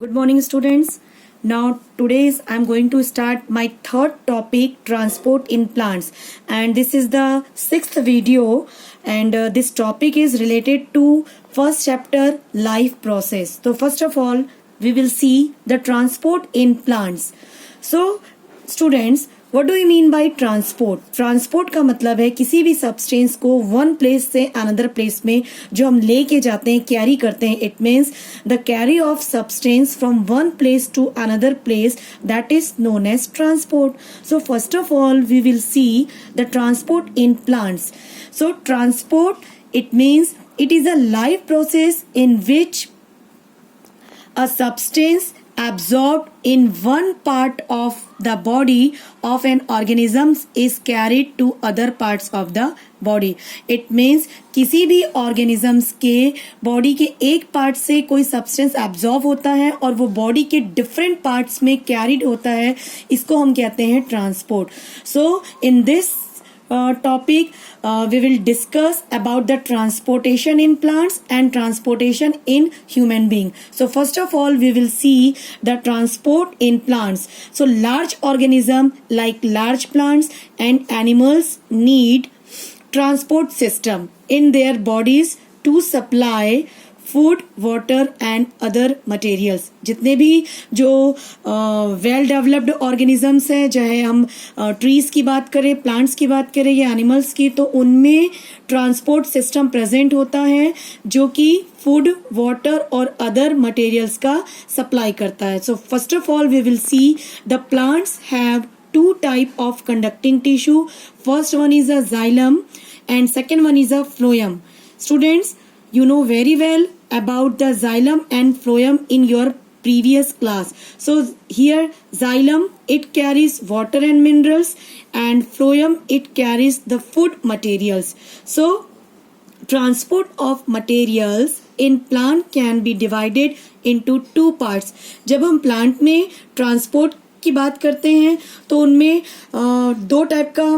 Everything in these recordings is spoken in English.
Good morning, students. Now, I'm going to start my third topic, transport in plants, and this is the sixth video. And this topic is related to first chapter, life process. So, first of all, we will see the transport in plants. So, students, what do you mean by transport? Transport का मतलब है किसी भी substance को one place से another place में जो हम लेके जाते हैं, कैरी करते हैं. It means the carry of substance from one place to another place, that is known as transport. So first of all we will see the transport in plants. So transport, it means it is a life process in which a substance absorbed in one part of the body of an organism is carried to other parts of the body. It means किसी भी organisms के body के एक part से कोई substance absorb होता है और वो body के different parts में carried होता है, इसको हम कहते हैं transport. So in this topic we will discuss about the transportation in plants and transportation in human being. So first of all we will see the transport in plants. So large organism like large plants and animals need transport system in their bodies to supply food, water and other materials. जितने भी जो well developed organisms हैं, चाहे हम trees की बात करें, plants की बात करें या एनिमल्स की, तो उनमें ट्रांसपोर्ट सिस्टम प्रेजेंट होता है जो कि फूड, वाटर और अदर मटेरियल्स का सप्लाई करता है. So first of all we will see the plants have two type of conducting tissue. First one is a xylem and second one is a phloem. Students, you know very well about the xylem and phloem in your previous class. So here xylem, it carries water and minerals, and phloem, it carries the food materials. So transport of materials in plant can be divided into two parts. जब हम plant में transport की बात करते हैं तो उनमें दो टाइप का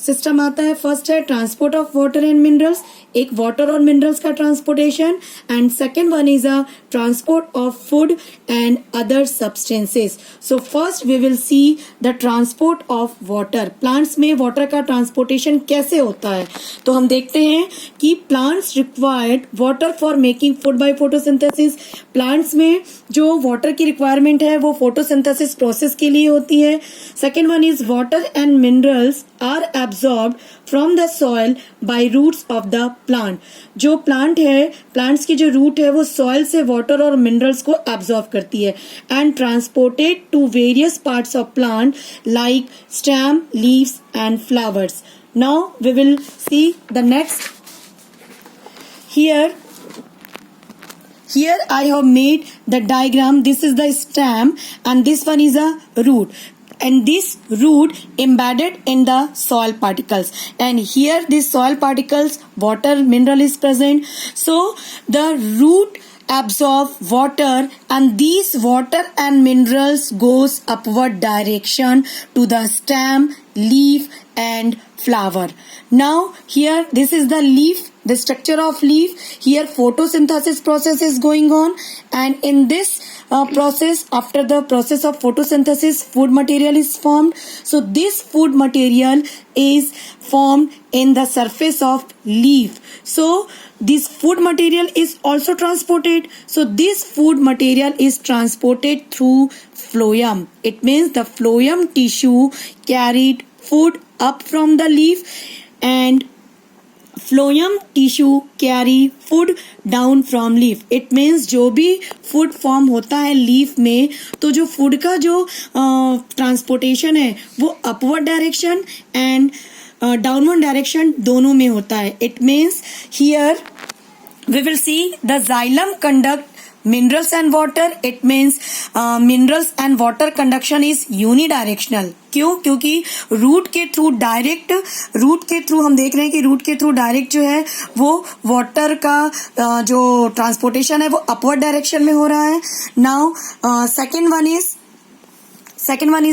सिस्टम आता है. फर्स्ट है transport of water and minerals, एक वाटर और मिनरल्स का transportation, and second one is a transport of food and other substances. So first we will see the transport of water. Plants में water का transportation कैसे होता है, तो हम देखते हैं कि plants required water for making food by photosynthesis. Plants में जो वाटर की रिक्वायरमेंट है वो फोटोसिंथेसिस प्रोसेस के लिए होती है. Second one is water and minerals are absorbed from the soil by roots of the plant. जो प्लांट है, प्लांट्स की जो रूट है वो सॉइल से वाटर और मिनरल्स को एब्जॉर्ब करती है and transported to various parts of plant like stem, leaves and flowers. Now we will see the next. Here I have made the diagram. This is the stem and this one is a root. And this root embedded in the soil particles, and here this soil particles, water, mineral is present. So the root absorb water and these water and minerals goes upward direction to the stem, leaf and flower. Now here this is the leaf, the structure of leaf. Here photosynthesis process is going on, and in this process, after the process of photosynthesis, food material is formed. So this food material is formed in the surface of leaf. So this food material is also transported. So this food material is transported through phloem. It means the phloem tissue carried food up from the leaf and phloem tissue carry food down from leaf. It means जो भी food form होता है leaf में, तो जो food का जो transportation है वो upward direction and downward direction दोनों में होता है. It means here we will see the xylem conduct minerals and water. It means minerals and water conduction is unidirectional. क्यों? क्योंकि रूट के थ्रू हम देख रहे हैं कि रूट के थ्रू डायरेक्ट जो है वो वाटर का जो ट्रांसपोर्टेशन है वो अपवर्ड डायरेक्शन में हो रहा है. Now second one is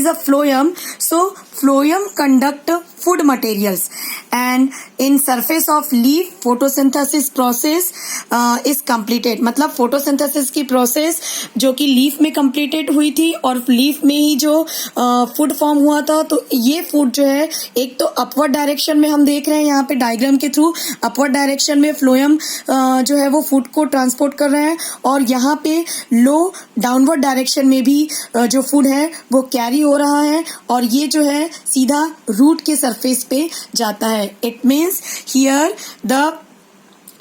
a phloem. So phloem conduct food materials. And in surface of leaf photosynthesis process is completed. मतलब photosynthesis की process जो कि लीफ में completed हुई थी और लीफ में ही जो फूड फॉर्म हुआ था. तो ये फूड जो है एक तो अपवर्ड डायरेक्शन में हम देख रहे हैं यहाँ पे डायग्राम के थ्रू, अपवर्ड डायरेक्शन में फ्लोएम जो है वो फूड को ट्रांसपोर्ट कर रहे हैं, और यहाँ पे लो डाउनवर्ड डायरेक्शन में भी जो फूड है वो कैरी हो रहा है, और ये जो है सीधा रूट के सरफेस पे जाता है. It means here the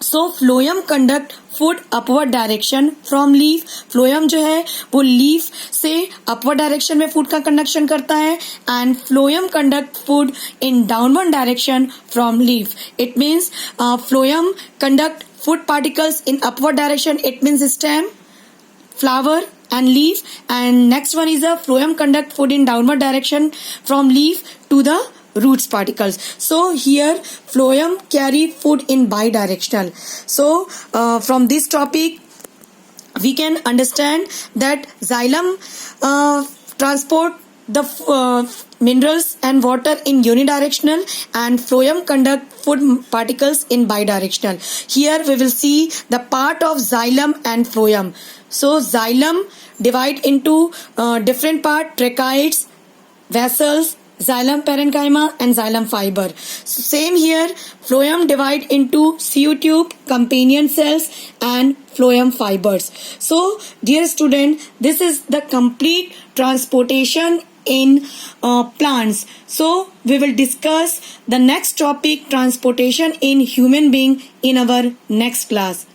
phloem conduct food upward direction from leaf. Phloem जो है वो लीफ से अपवर्ड डायरेक्शन में फूड का कंडक्शन करता है, and phloem conduct food in downward direction from leaf. It means phloem conduct food particles in upward direction. It means stem, flower and leaf. And next one is a phloem conduct food in downward direction from leaf to the roots particles. So here phloem carry food in bidirectional. So from this topic we can understand that xylem transport the minerals and water in unidirectional, and phloem conduct food particles in bidirectional. Here we will see the part of xylem and phloem. So xylem divide into different part: tracheids, vessels, xylem parenchyma and xylem fiber. So same here, phloem divide into CO tube, companion cells and phloem fibers. So dear student, this is the complete transportation in plants. So we will discuss the next topic, transportation in human being, in our next class.